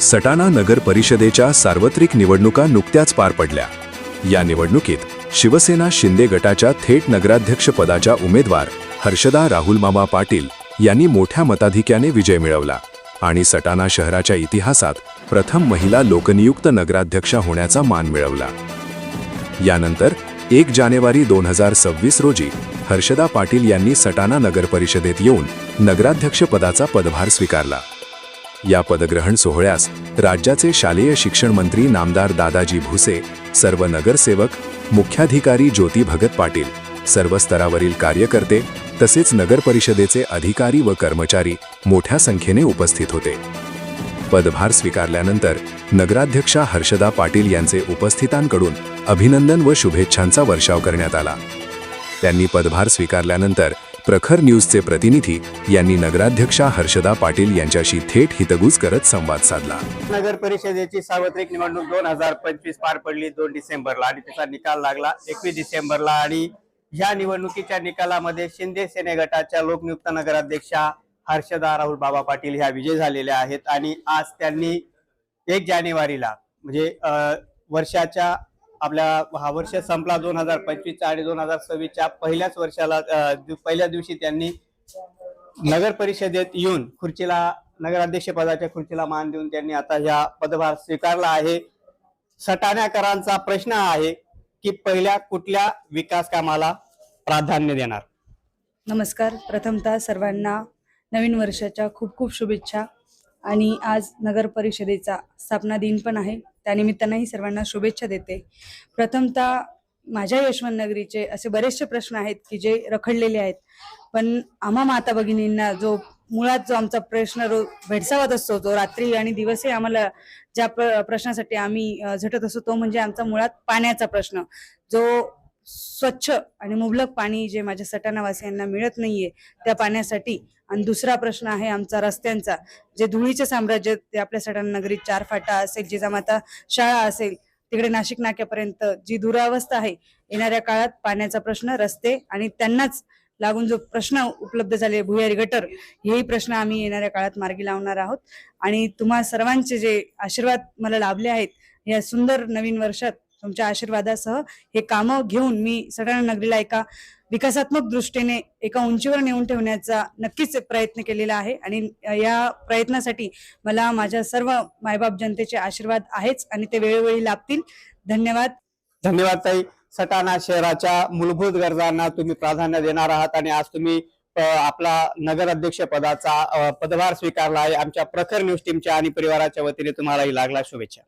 सटाणा नगर परिषदेच्या सार्वत्रिक निवडणुका नुकत्याच पार पडल्या। या निवडणुकीत शिवसेना शिंदे गटाच्या थेट नगराध्यक्षपदाच्या उमेदवार हर्षदा राहुल मामा पाटील यांनी मोठ्या मताधिक्याने विजय मिळवला आणि सटाणा शहराच्या इतिहासात प्रथम महिला लोकनियुक्त नगराध्यक्षा होण्याचा मान मिळवला। यानंतर 1 जानेवारी 2026 रोजी हर्षदा पाटील यांनी सटाणा नगर परिषदेत येऊन नगराध्यक्षपदाचा पदभार स्वीकारला। या पदग्रहण सोहळ्यास राज्याचे शालेय शिक्षण मंत्री नामदार दादाजी भुसे, सर्व नगरसेवक, मुख्याधिकारी ज्योती भगत पाटील, सर्व स्तरावरील कार्यकर्ते तसेच नगर परिषदेचे अधिकारी व कर्मचारी मोठ्या संख्येने उपस्थित होते। पदभार स्वीकारल्यानंतर नगराध्यक्षा हर्षदा पाटील यांचे उपस्थितांकडून अभिनंदन व शुभेच्छांचा वर्षाव करण्यात आला। त्यांनी पदभार स्वीकारल्यानंतर प्रखर न्यूजचे प्रतिनिधी यांनी नगराध्यक्षा हर्षदा पाटील यांच्याशी थेट हितगुज करत संवाद साधला। नगर परिषदेची सार्वत्रिक निवडणूक 2025 पार पडली 2 डिसेंबरला आणि त्याचा निकाल लागला 21 डिसेंबरला आणि या निवडणुकीच्या निकालामध्ये शिंदे सेने गटाच्या लोकनियुक्त नगराध्यक्षा हर्षदा राहुल बाबा पाटील ह्या विजय झालेल्या आहेत आणि आज त्यांनी 1 जानेवारीला म्हणजे वर्षाच्या आपल्या हा वर्ष संपला 2025 आणि 2026च्या पहिल्याच वर्षाला पहिल्या दिवशी त्यांनी नगर परिषदेत येऊन खुर्चीला नगराध्यक्ष पदाच्या खुर्चीला मान देऊन त्यांनी आता या पदभार स्वीकारला आहे। सटाण्याकरांचा प्रश्न आहे की पहिल्या कुठल्या विकास कामाला प्राधान्य देणार। नमस्कार, प्रथमतः सर्वांना नवीन वर्षाच्या खूप खूप शुभेच्छा आणि आज नगर परिषदेचा स्थापना दिन पण आहे, त्यानिमित्तानेही सर्वांना शुभेच्छा देते। प्रथमतः माझ्या यशवंत नगरीचे असे बरेचसे प्रश्न आहेत की जे रखडलेले आहेत, पण आम्हा माता भगिनींना जो मुळात जो आमचा प्रश्न भेडसावत असतो, जो रात्री आणि दिवसही आम्हाला ज्या प्रश्नासाठी आम्ही झटत असतो तो म्हणजे आमचा मुळात पाण्याचा प्रश्न, जो स्वच्छ आणि मुबलक पाणी जे माझ्या सटाणावासियांना मिळत नाहीये त्या पाण्यासाठी। आणि दुसरा प्रश्न आहे आमचा रस्त्यांचा, जे धुळीचे साम्राज्य ते आपल्या सटाणा नगरीत 4 फाटा असेल, जिजामाता शाळा असेल, तिकडे नाशिक नाक्यापर्यंत जी दुरावस्था आहे, येणाऱ्या काळात पाण्याचा प्रश्न, रस्ते आणि त्यांनाच लागून जो प्रश्न उपलब्ध झाले भुयारी गटर, हेही प्रश्न आम्ही येणाऱ्या काळात मार्गी लावणार आहोत। आणि तुम्हा सर्वांचे जे आशीर्वाद मला लाभले आहेत या सुंदर नवीन वर्षात, तुमच्या आशीर्वादासह हे कामं घेऊन मी सटाणा नगरीला एका विकासात्मक दृष्टीने एका उंचीवर नेऊन ठेवण्याचा नक्कीच प्रयत्न केलेला आहे आणि या प्रयत्नासाठी मला माझ्या सर्व मायबाप जनतेचे आशीर्वाद आहेच आणि ते वेळोवेळी लाभतील। धन्यवाद। धन्यवाद ताई। सटाणा शहराच्या मूलभूत गरजांना तुम्ही प्राधान्य देणार आहात आणि आज तुम्ही आपला नगराध्यक्ष पदाचा पदभार स्वीकारला आहे। आमच्या प्रखर न्यूज टीमच्या आणि परिवाराच्या वतीने तुम्हालाही लागला शुभेच्छा।